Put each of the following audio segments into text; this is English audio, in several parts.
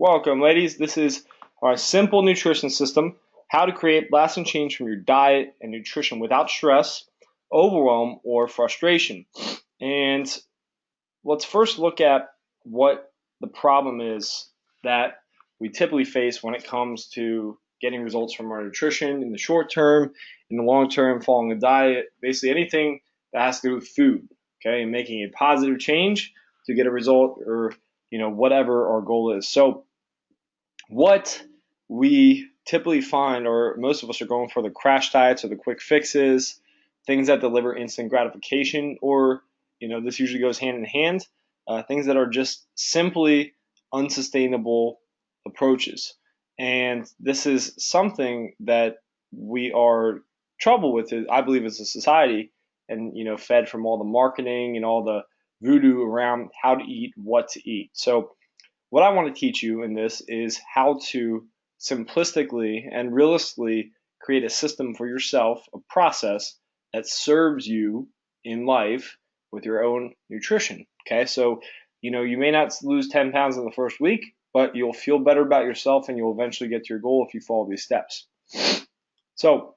Welcome, ladies. This is our simple nutrition system, how to create lasting change from your diet and nutrition without stress, overwhelm, or frustration. And let's first look at what the problem is that we typically face when it comes to getting results from our nutrition in the short term, in the long term, following a diet, basically anything that has to do with food, okay, and making a positive change to get a result or whatever our goal is. So what we typically find, or most of us are going for the crash diets or the quick fixes, things that deliver instant gratification, or this usually goes hand in hand, things that are just simply unsustainable approaches. And this is something that we are trouble with, I believe, as a society, and fed from all the marketing and all the voodoo around how to eat, what to eat. So what I want to teach you in this is how to simplistically and realistically create a system for yourself, a process that serves you in life with your own nutrition. Okay, so you may not lose 10 pounds in the first week, but you'll feel better about yourself and you'll eventually get to your goal if you follow these steps. So,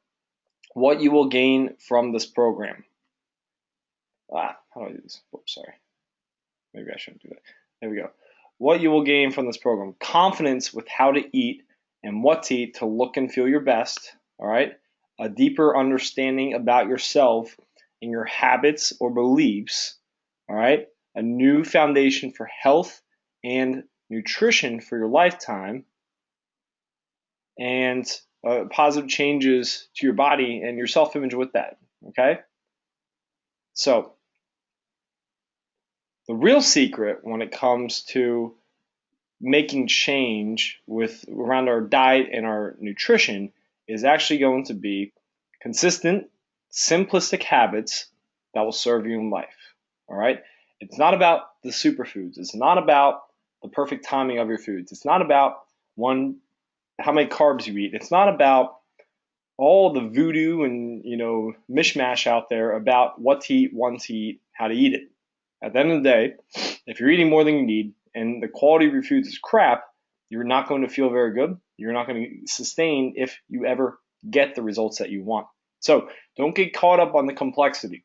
what you will gain from this program. How do I do this? Oops, sorry. Maybe I shouldn't do that. There we go. What you will gain from this program: confidence with how to eat and what to eat to look and feel your best. All right. A deeper understanding about yourself and your habits or beliefs. All right. A new foundation for health and nutrition for your lifetime, and positive changes to your body and your self-image with that. Okay. So the real secret when it comes to making change with around our diet and our nutrition is actually going to be consistent, simplistic habits that will serve you in life. All right. It's not about the superfoods. It's not about the perfect timing of your foods. It's not about how many carbs you eat. It's not about all the voodoo and mishmash out there about what to eat, when to eat, how to eat it. At the end of the day, if you're eating more than you need and the quality of your foods is crap, you're not going to feel very good. You're not going to sustain if you ever get the results that you want. So don't get caught up on the complexity.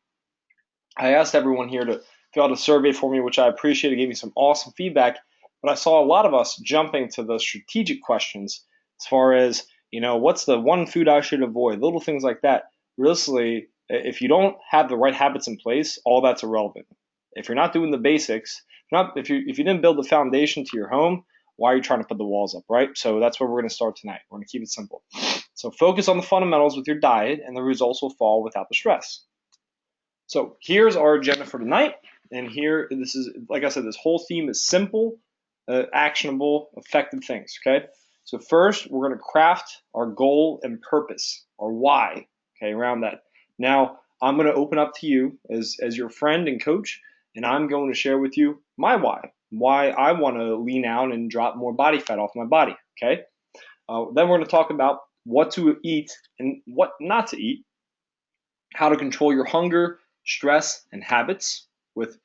I asked everyone here to fill out a survey for me, which I appreciate. It gave me some awesome feedback, but I saw a lot of us jumping to the strategic questions as far as, what's the one food I should avoid, little things like that. Realistically, if you don't have the right habits in place, all that's irrelevant. If you're not doing the basics, if you didn't build the foundation to your home, why are you trying to put the walls up, right? So that's where we're going to start tonight. We're going to keep it simple. So focus on the fundamentals with your diet, and the results will fall without the stress. So here's our agenda for tonight. And here, this is, like I said, this whole theme is simple, actionable, effective things, okay? So first, we're going to craft our goal and purpose, or why, okay, around that. Now, I'm going to open up to you as your friend and coach, and I'm going to share with you my why I want to lean out and drop more body fat off my body, okay? Then we're going to talk about what to eat and what not to eat, how to control your hunger, stress, and habits with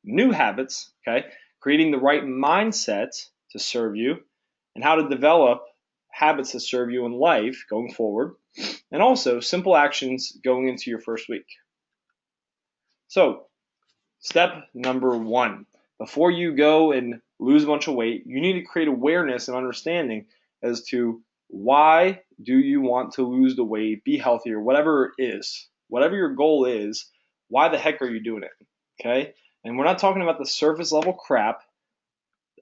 new habits, okay? Creating the right mindset to serve you, and how to develop habits that serve you in life going forward, and also simple actions going into your first week. So, step number 1, before you go and lose a bunch of weight, you need to create awareness and understanding as to why do you want to lose the weight, be healthier, whatever it is, whatever your goal is, why the heck are you doing it, okay? And we're not talking about the surface level crap.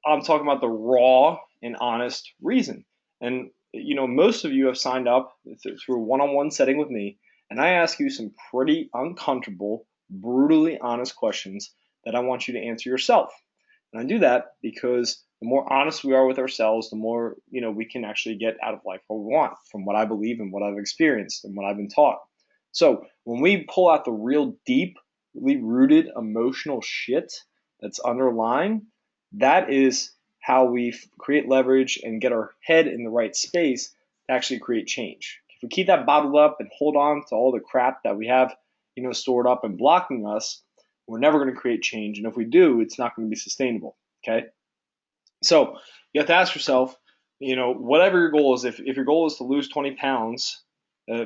I'm talking about the raw and honest reason. And most of you have signed up through a one-on-one setting with me, and I ask you some pretty uncomfortable, brutally honest questions that I want you to answer yourself. And I do that because the more honest we are with ourselves, the more we can actually get out of life what we want, from what I believe and what I've experienced and what I've been taught. So when we pull out the real deeply rooted emotional shit that's underlying, that is how we create leverage and get our head in the right space to actually create change. If we keep that bottled up and hold on to all the crap that we have, stored up and blocking us, we're never going to create change. And if we do, it's not going to be sustainable. Okay. So you have to ask yourself, whatever your goal is, if your goal is to lose 20 pounds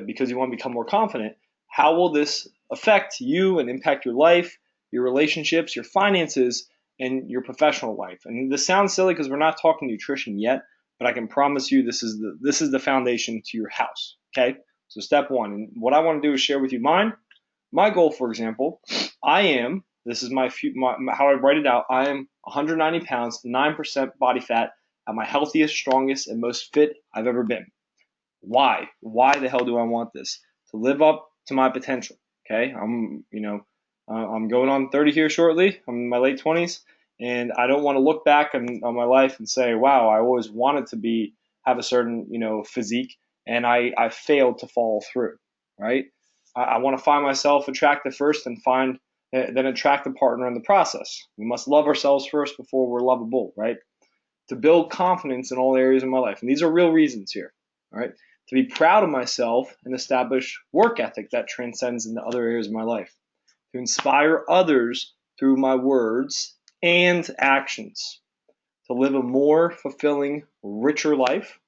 because you want to become more confident, how will this affect you and impact your life, your relationships, your finances, and your professional life? And this sounds silly because we're not talking nutrition yet, but I can promise you this is the foundation to your house. Okay, so step one, and what I want to do is share with you mine. My goal, for example, this is how I write it out. I am 190 pounds, 9% body fat, at my healthiest, strongest, and most fit I've ever been. Why? Why the hell do I want this? To live up to my potential. Okay, I'm going on 30 here shortly. I'm in my late 20s, and I don't want to look back on my life and say, wow, I always wanted to have a certain, physique, and I failed to follow through. Right? I want to find myself attractive first, and then attract a partner in the process. We must love ourselves first before we're lovable. Right? To build confidence in all areas of my life. And these are real reasons here. All right. To be proud of myself and establish work ethic that transcends into other areas of my life. To inspire others through my words and actions. To live a more fulfilling, richer life.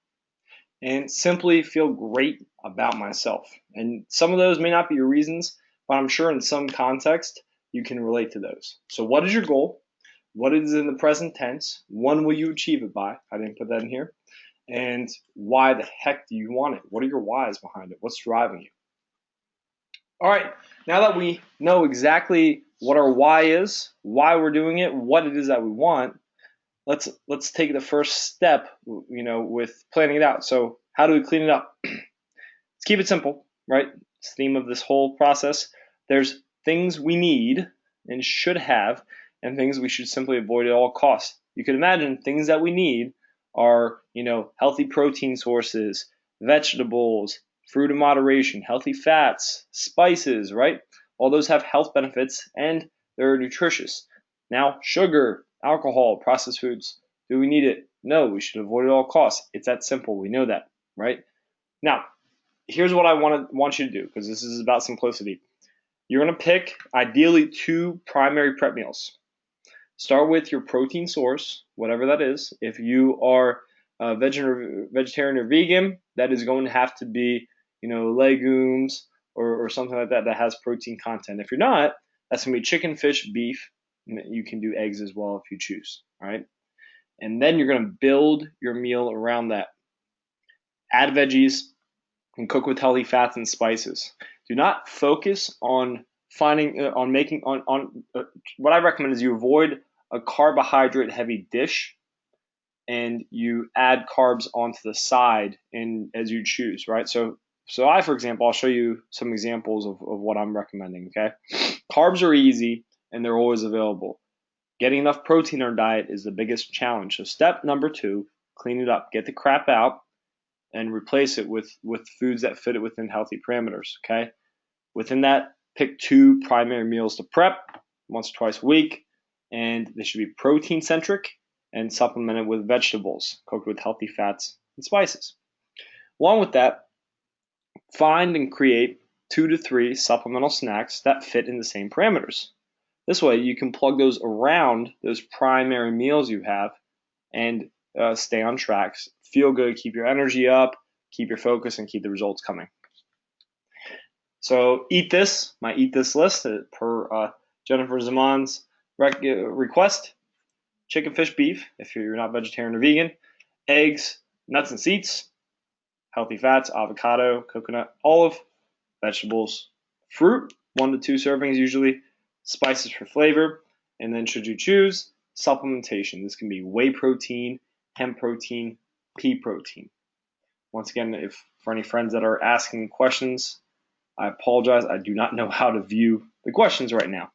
And simply feel great about myself. And some of those may not be your reasons, but I'm sure in some context you can relate to those. So, what is your goal? What is in the present tense? When will you achieve it by? I didn't put that in here. And why the heck do you want it? What are your whys behind it? What's driving you? All right, now that we know exactly what our why is, why we're doing it, what it is that we want, let's take the first step, with planning it out. So how do we clean it up? Let's keep it simple, right? It's the theme of this whole process. There's things we need and should have, and things we should simply avoid at all costs. You can imagine things that we need are, healthy protein sources, vegetables, fruit in moderation, healthy fats, spices, right? All those have health benefits and they're nutritious. Now, sugar, alcohol, processed foods, do we need it? No, we should avoid it at all costs. It's that simple. We know that, right? Now, here's what I want you to do, because this is about simplicity. You're going to pick ideally 2 primary prep meals. Start with your protein source, whatever that is. If you are vegetarian or vegan, that is going to have to be, legumes or something like that has protein content. If you're not, that's going to be chicken, fish, beef. You can do eggs as well if you choose. All right. And then you're going to build your meal around that. Add veggies, and cook with healthy fats and spices. Do not focus on making what I recommend is you avoid a carbohydrate heavy dish and you add carbs onto the side as you choose, right? So for example, I'll show you some examples of what I'm recommending, okay? Carbs are easy and they're always available. Getting enough protein in our diet is the biggest challenge. So step number 2, clean it up. Get the crap out and replace it with foods that fit it within healthy parameters. Okay. Within that, pick 2 primary meals to prep once or twice a week, and they should be protein centric and supplemented with vegetables cooked with healthy fats and spices. Along with that, find and create 2 to 3 supplemental snacks that fit in the same parameters. This way, you can plug those around those primary meals you have and stay on track, feel good, keep your energy up, keep your focus, and keep the results coming. So my eat this list per Jennifer Zaman's request: chicken, fish, beef, if you're not vegetarian or vegan, eggs, nuts and seeds, healthy fats, avocado, coconut, olive, vegetables, fruit, 1 to 2 servings usually, spices for flavor, and then should you choose, supplementation. This can be whey protein, hemp protein, pea protein. Once again, if for any friends that are asking questions, I apologize. I do not know how to view the questions right now.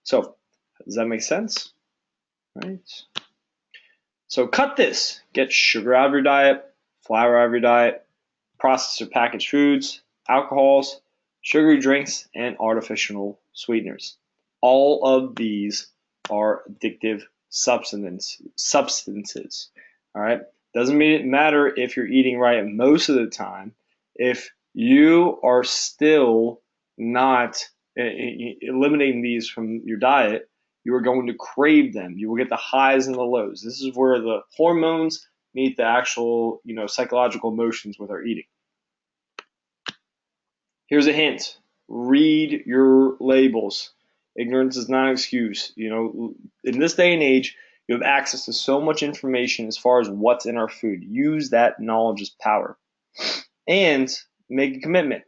So, does that make sense? Right. So cut this. Get sugar out of your diet, flour out of your diet, processed or packaged foods, alcohols, sugary drinks, and artificial sweeteners. All of these are addictive substances. All right. Doesn't matter if you're eating right most of the time. If you are still not eliminating these from your diet, You are going to crave them. You will get the highs and the lows. This is where the hormones meet the actual, psychological emotions with our eating. Here's a hint. Read your labels. Ignorance is not an excuse. In this day and age, you have access to so much information as far as what's in our food. Use that knowledge as power. And make a commitment.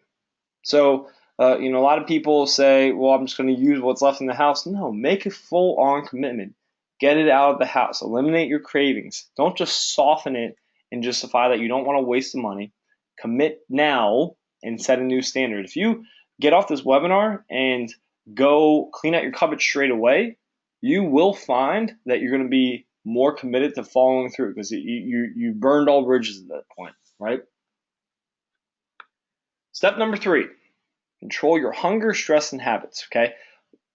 So, a lot of people say, well, I'm just going to use what's left in the house. No, make a full-on commitment. Get it out of the house. Eliminate your cravings. Don't just soften it and justify that you don't want to waste the money. Commit now and set a new standard. If you get off this webinar and go clean out your cupboard straight away, you will find that you're going to be more committed to following through because you burned all bridges at that point, right? Step number 3, control your hunger, stress, and habits, okay?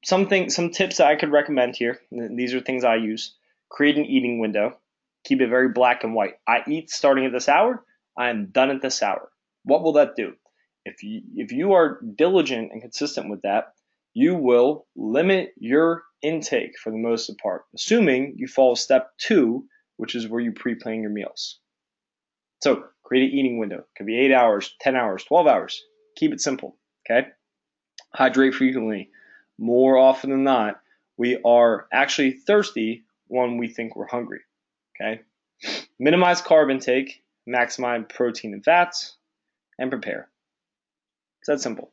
Some tips that I could recommend here, these are things I use. Create an eating window. Keep it very black and white. I eat starting at this hour. I am done at this hour. What will that do? If you are diligent and consistent with that, you will limit your intake for the most part, assuming you follow step 2, which is where you pre-plan your meals. So create an eating window. It could be 8 hours, 10 hours, 12 hours. Keep it simple, okay? Hydrate frequently. More often than not, we are actually thirsty when we think we're hungry, okay? Minimize carb intake, maximize protein and fats, and prepare. It's that simple.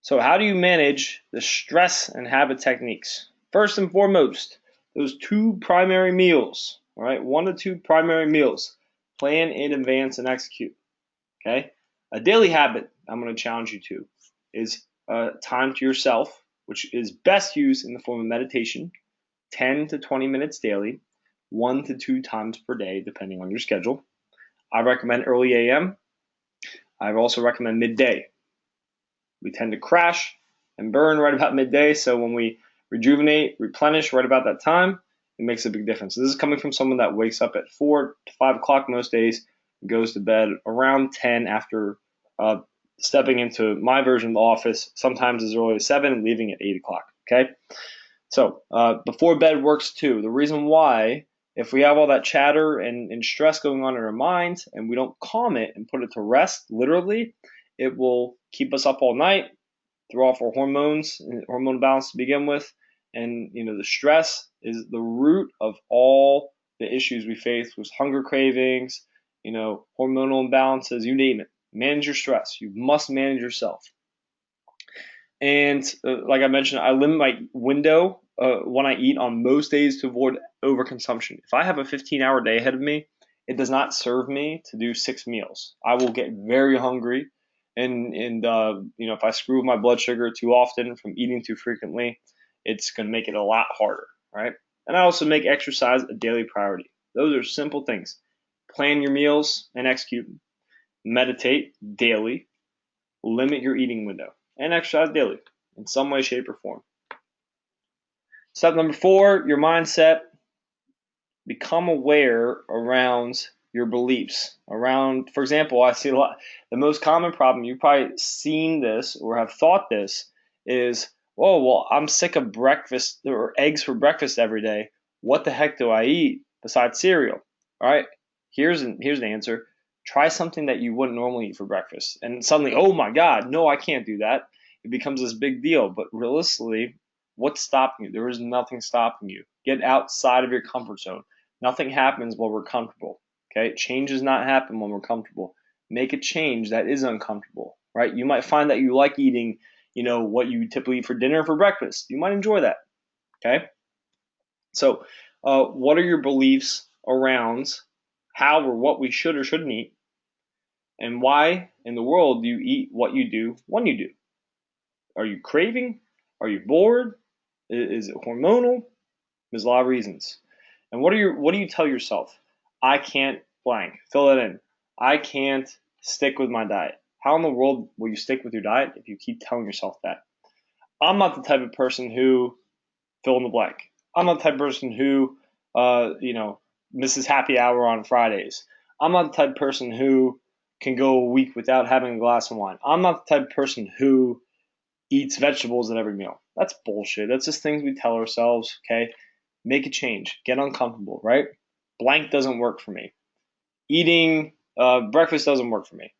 So how do you manage the stress and habit techniques? First and foremost, those 2 primary meals, all right? 1 to 2 primary meals. Plan in advance and execute, okay? A daily habit I'm going to challenge you to is time to yourself, which is best used in the form of meditation, 10 to 20 minutes daily, 1 to 2 times per day, depending on your schedule. I recommend early AM. I also recommend midday. We tend to crash and burn right about midday, so when we rejuvenate, replenish right about that time, it makes a big difference. This is coming from someone that wakes up at 4 to 5 o'clock most days, goes to bed around 10 after stepping into my version of the office, sometimes as early as 7 and leaving at 8 o'clock, okay? So before bed works too. The reason why, if we have all that chatter and stress going on in our minds and we don't calm it and put it to rest, literally, it will keep us up all night, throw off our hormones, hormone balance to begin with, and the stress is the root of all the issues we face with hunger cravings, hormonal imbalances, you name it. Manage your stress. You must manage yourself. And like I mentioned, I limit my window when I eat on most days to avoid overconsumption. If I have a 15-hour day ahead of me, it does not serve me to do 6 meals. I will get very hungry, and if I screw with my blood sugar too often from eating too frequently, it's going to make it a lot harder, right? And I also make exercise a daily priority. Those are simple things. Plan your meals and execute. Meditate daily. Limit your eating window. And exercise daily in some way, shape, or form. Step number 4, your mindset. Become aware around your beliefs. Around, for example, I see a lot. The most common problem, you've probably seen this or have thought this, is, oh, well, I'm sick of breakfast or eggs for breakfast every day. What the heck do I eat besides cereal? All right, here's the answer. Try something that you wouldn't normally eat for breakfast. And suddenly, oh my God, no, I can't do that. It becomes this big deal. But realistically, what's stopping you? There is nothing stopping you. Get outside of your comfort zone. Nothing happens while we're comfortable. Okay? Change does not happen when we're comfortable. Make a change that is uncomfortable, right? You might find that you like eating, what you typically eat for dinner or for breakfast. You might enjoy that. Okay? So, what are your beliefs around how or what we should or shouldn't eat? And why in the world do you eat what you do when you do? Are you craving? Are you bored? Is it hormonal? There's a lot of reasons. And what do you tell yourself? I can't blank. Fill that in. I can't stick with my diet. How in the world will you stick with your diet if you keep telling yourself that? I'm not the type of person who fill in the blank. I'm not the type of person who misses happy hour on Fridays. I'm not the type of person who can go a week without having a glass of wine. I'm not the type of person who eats vegetables at every meal. That's bullshit. That's just things we tell ourselves, okay? Make a change. Get uncomfortable, right? Blank doesn't work for me. Eating breakfast doesn't work for me.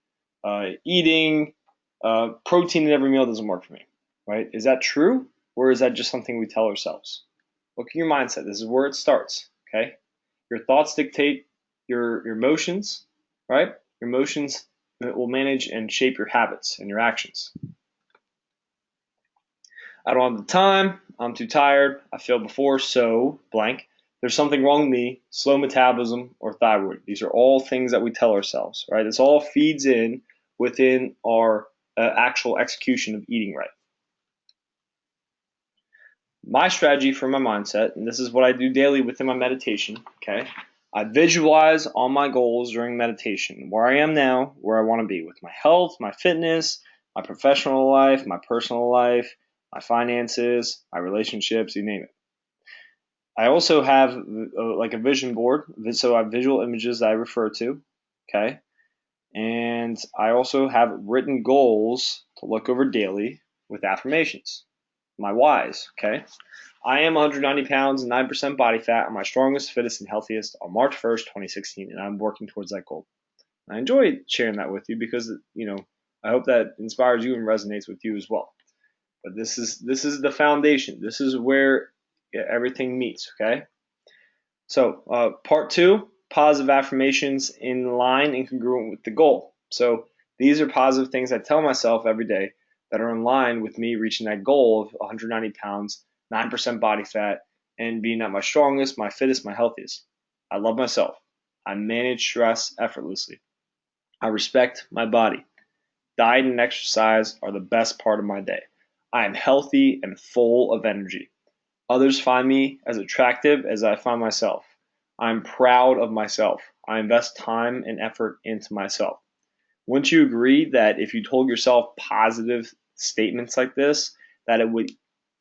Eating protein in every meal doesn't work for me, right? Is that true? Or is that just something we tell ourselves? Look at your mindset. This is where it starts, okay? Your thoughts dictate your emotions, right? Your emotions will manage and shape your habits and your actions. I don't have the time. I'm too tired. I failed before, so blank. There's something wrong with me, slow metabolism, or thyroid. These are all things that we tell ourselves, right? This all feeds in within our actual execution of eating right. My strategy for my mindset, and this is what I do daily within my meditation, okay? I visualize all my goals during meditation, where I am now, where I want to be with my health, my fitness, my professional life, my personal life, my finances, my relationships, you name it. I also have like a vision board, so I have visual images that I refer to, okay? And I also have written goals to look over daily with affirmations, my whys, okay? I am 190 pounds and 9% body fat. I'm my strongest, fittest, and healthiest on March 1st, 2016, and I'm working towards that goal. I enjoy sharing that with you because, I hope that inspires you and resonates with you as well. But this is the foundation. This is where everything meets, okay? So part 2, positive affirmations in line and congruent with the goal. So these are positive things I tell myself every day that are in line with me reaching that goal of 190 pounds, 9% body fat, and being at my strongest, my fittest, my healthiest. I love myself. I manage stress effortlessly. I respect my body. Diet and exercise are the best part of my day. I am healthy and full of energy. Others find me as attractive as I find myself. I'm proud of myself. I invest time and effort into myself. Wouldn't you agree that if you told yourself positive statements like this, that it would,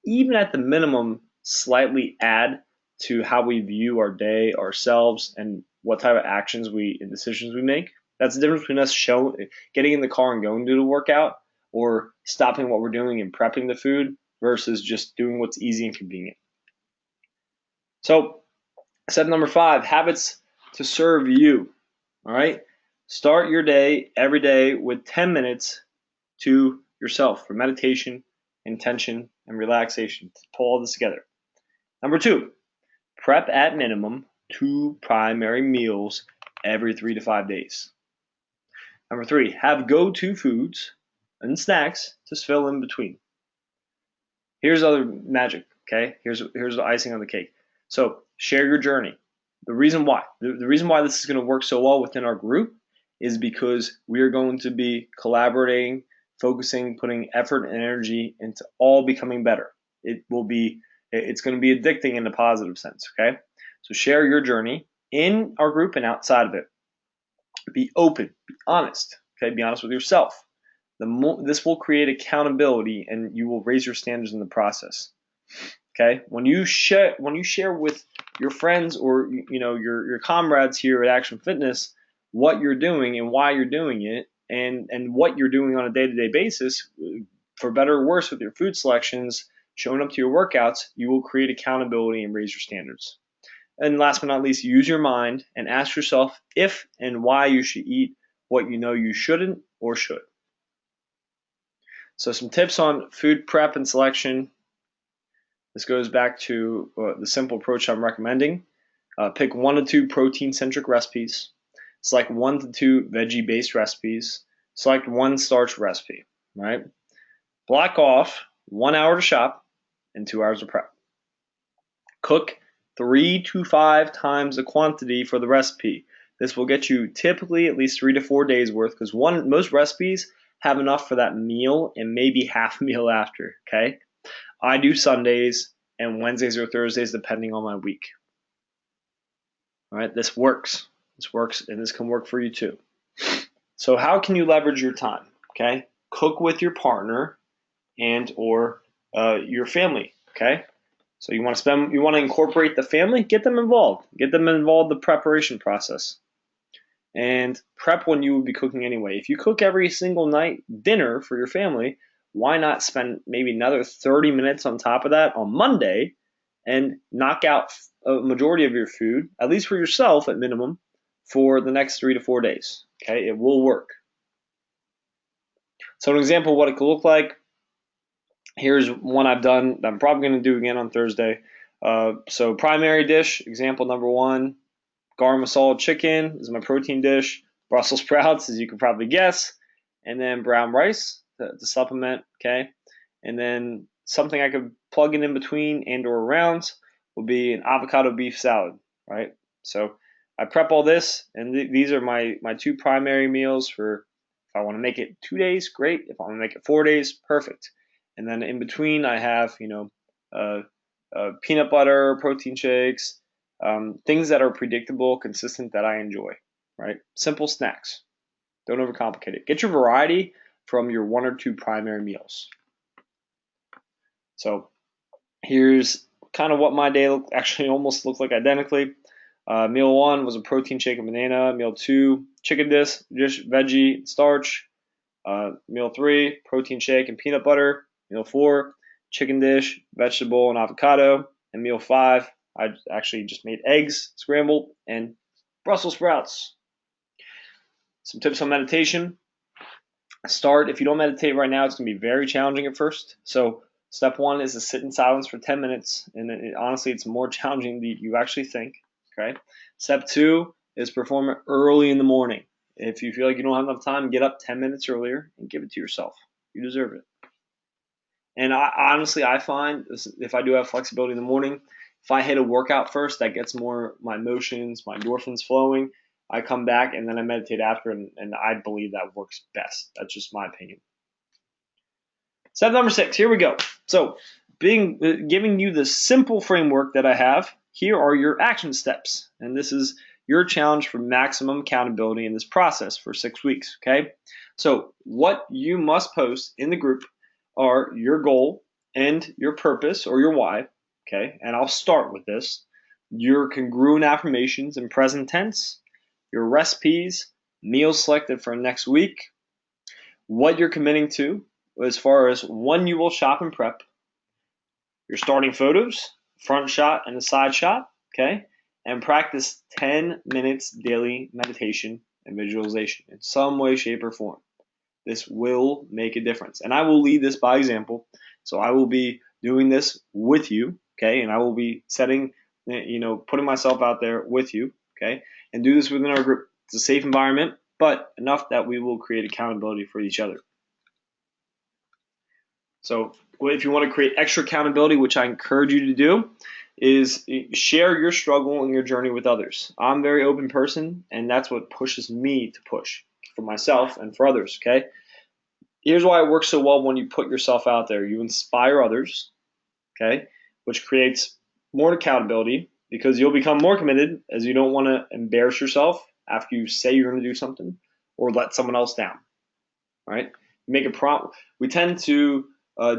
even at the minimum, slightly add to how we view our day, ourselves, and what type of actions and decisions we make? That's the difference between us getting in the car and going to the workout, or stopping what we're doing and prepping the food versus just doing what's easy and convenient. So, step number 5, habits to serve you. All right. Start your day every day with 10 minutes to yourself for meditation, intention, and relaxation. Pull all this together. Number 2, prep at minimum 2 primary meals every 3 to 5 days. Number 3, have go-to foods and snacks to fill in between. Here's other magic, okay? Here's the icing on the cake. So share your journey. The reason why this is going to work so well within our group is because we are going to be collaborating, focusing, putting effort and energy into all becoming better. It's going to be addicting in a positive sense, okay? So share your journey in our group and outside of it. Be open, be honest, okay? Be honest with yourself. This will create accountability, and you will raise your standards in the process. Okay, when you share with your friends or your comrades here at Action Fitness what you're doing and why you're doing it, and what you're doing on a day-to-day basis, for better or worse with your food selections, showing up to your workouts, you will create accountability and raise your standards. And last but not least, use your mind and ask yourself if and why you should eat what you know you shouldn't or should. So some tips on food prep and selection. This goes back to the simple approach I'm recommending. Pick 1 to 2 protein-centric recipes. Select 1 to 2 veggie-based recipes. Select 1 starch recipe, right? Block off 1 hour to shop and 2 hours to prep. Cook 3 to 5 times the quantity for the recipe. This will get you typically at least 3 to 4 days worth, because most recipes have enough for that meal and maybe half a meal after, okay? I do Sundays and Wednesdays or Thursdays depending on my week. All right, this works. This works, and this can work for you too. So how can you leverage your time? Okay, cook with your partner and or your family. Okay, so you want to incorporate the family, get them involved. Get them involved in the preparation process. And prep when you would be cooking anyway. If you cook every single night dinner for your family, why not spend maybe another 30 minutes on top of that on Monday and knock out a majority of your food, at least for yourself at minimum, for the next 3 to 4 days. Okay, it will work. So an example of what it could look like, here's one I've done that I'm probably going to do again on Thursday. So primary dish, example number one, garam masala chicken is my protein dish. Brussels sprouts, as you can probably guess, and then brown rice to supplement. Okay, and then something I could plug in between and or around will be an avocado beef salad. Right. So I prep all this, and these are my two primary meals for. If I want to make it 2 days, great. If I want to make it 4 days, perfect. And then in between, I have peanut butter, protein shakes, things that are predictable, consistent, that I enjoy, right? Simple snacks. Don't overcomplicate it. Get your variety from your 1 or 2 primary meals. So here's kind of what my day actually almost looked like identically. Meal 1 was a protein shake and banana. Meal 2, chicken dish, veggie, starch. Meal 3, protein shake and peanut butter. Meal 4, chicken dish, vegetable, and avocado. And meal 5, I actually just made eggs scrambled and Brussels sprouts. Some tips on meditation. If you don't meditate right now, it's going to be very challenging at first. So step 1 is to sit in silence for 10 minutes. And honestly, it's more challenging than you actually think. Okay. Step 2 is perform it early in the morning. If you feel like you don't have enough time, get up 10 minutes earlier and give it to yourself. You deserve it. And I find if I do have flexibility in the morning, if I hit a workout first, that gets more my emotions, my endorphins flowing. I come back and then I meditate after, and I believe that works best. That's just my opinion. Step number 6, here we go. So giving you the simple framework that I have, here are your action steps. And this is your challenge for maximum accountability in this process for 6 weeks, okay? So what you must post in the group are your goal and your purpose or your why, okay? And I'll start with this. Your congruent affirmations in present tense, your recipes, meals selected for next week, what you're committing to as far as when you will shop and prep, your starting photos, front shot and a side shot, okay? And practice 10 minutes daily meditation and visualization in some way, shape, or form. This will make a difference. And I will lead this by example. So I will be doing this with you, okay? And I will be putting myself out there with you, okay? And do this within our group. It's a safe environment, but enough that we will create accountability for each other. So if you want to create extra accountability, which I encourage you to do, is share your struggle and your journey with others. I'm a very open person, and that's what pushes me to push for myself and for others, okay? Here's why it works so well when you put yourself out there. You inspire others, okay, which creates more accountability because you'll become more committed as you don't want to embarrass yourself after you say you're going to do something or let someone else down, right? We tend to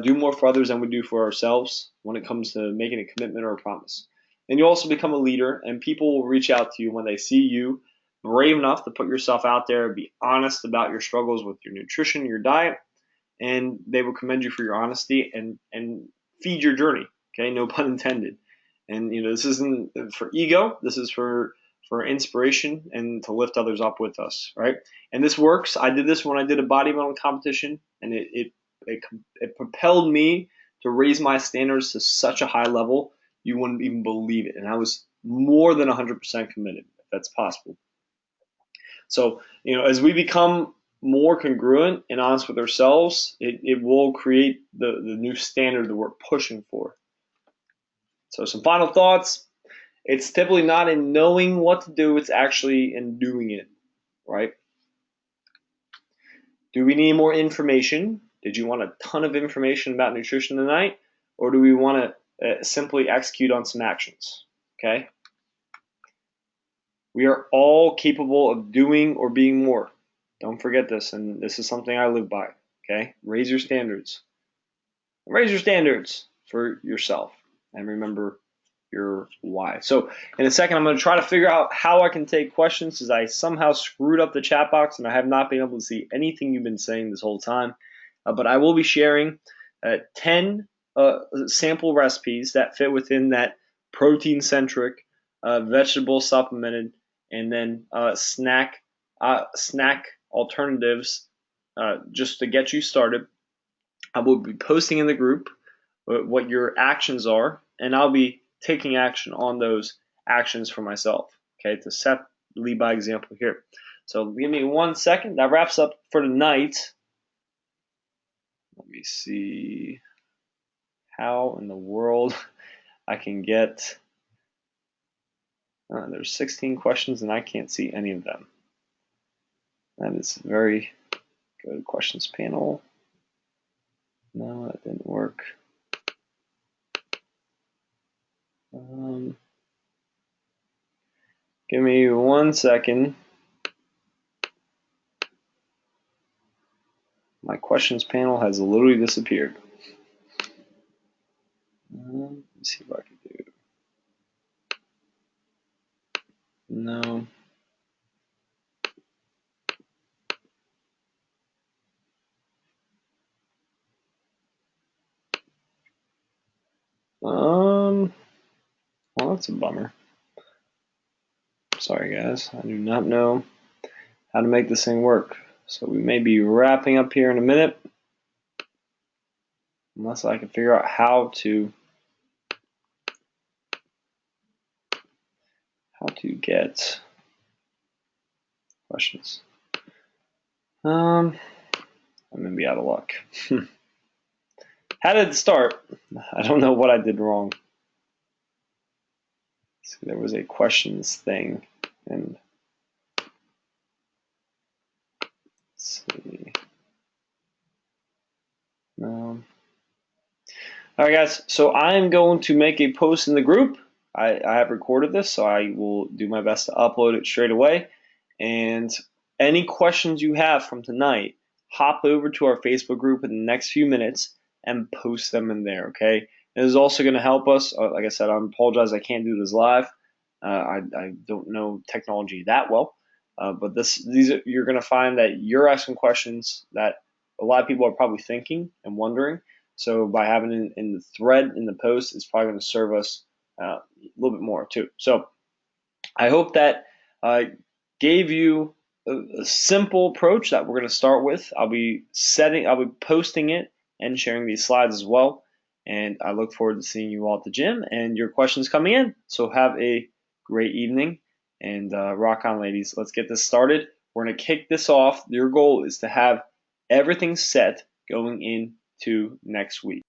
do more for others than we do for ourselves when it comes to making a commitment or a promise. And you also become a leader, and people will reach out to you when they see you brave enough to put yourself out there, be honest about your struggles with your nutrition, your diet, and they will commend you for your honesty and feed your journey. Okay, no pun intended. And this isn't for ego. This is for inspiration and to lift others up with us, right? And this works. I did this when I did a bodybuilding competition, and it propelled me to raise my standards to such a high level you wouldn't even believe it. And I was more than 100% committed, if that's possible. So, as we become more congruent and honest with ourselves, it will create the new standard that we're pushing for. So some final thoughts. It's typically not in knowing what to do, it's actually in doing it, right? Do we need more information? Did you want a ton of information about nutrition tonight? Or do we want to simply execute on some actions, okay? We are all capable of doing or being more. Don't forget this, and this is something I live by, okay? Raise your standards. Raise your standards for yourself, and remember your why. So in a second, I'm going to try to figure out how I can take questions because I somehow screwed up the chat box, and I have not been able to see anything you've been saying this whole time. but I will be sharing 10 sample recipes that fit within that protein-centric, vegetable supplemented, and then snack alternatives just to get you started. I will be posting in the group what your actions are, and I'll be taking action on those actions for myself. Okay, to lead by example here. So give me 1 second. That wraps up for tonight. Let me see how in the world I can get. There's 16 questions and I can't see any of them. That is very good. Questions panel. No, that didn't work. Give me 1 second. My questions panel has literally disappeared. Let me see if I can do. No. Well, that's a bummer. Sorry, guys. I do not know how to make this thing work. So we may be wrapping up here in a minute, unless I can figure out how to get questions. I'm gonna be out of luck. How did it start? I don't know what I did wrong. So there was a questions thing, and let's see. No. All right, guys. So I'm going to make a post in the group. I have recorded this, so I will do my best to upload it straight away. And any questions you have from tonight, hop over to our Facebook group in the next few minutes and post them in there, okay? It is also going to help us. Like I said, I apologize I can't do this live. I don't know technology that well, but you're going to find that you're asking questions that a lot of people are probably thinking and wondering. So by having it in the thread in the post, it's probably going to serve us a little bit more too. So I hope that gave you a simple approach that we're going to start with. I'll be posting it and sharing these slides as well. And I look forward to seeing you all at the gym and your questions coming in. So have a great evening and rock on, ladies. Let's get this started. We're going to kick this off. Your goal is to have everything set going into next week.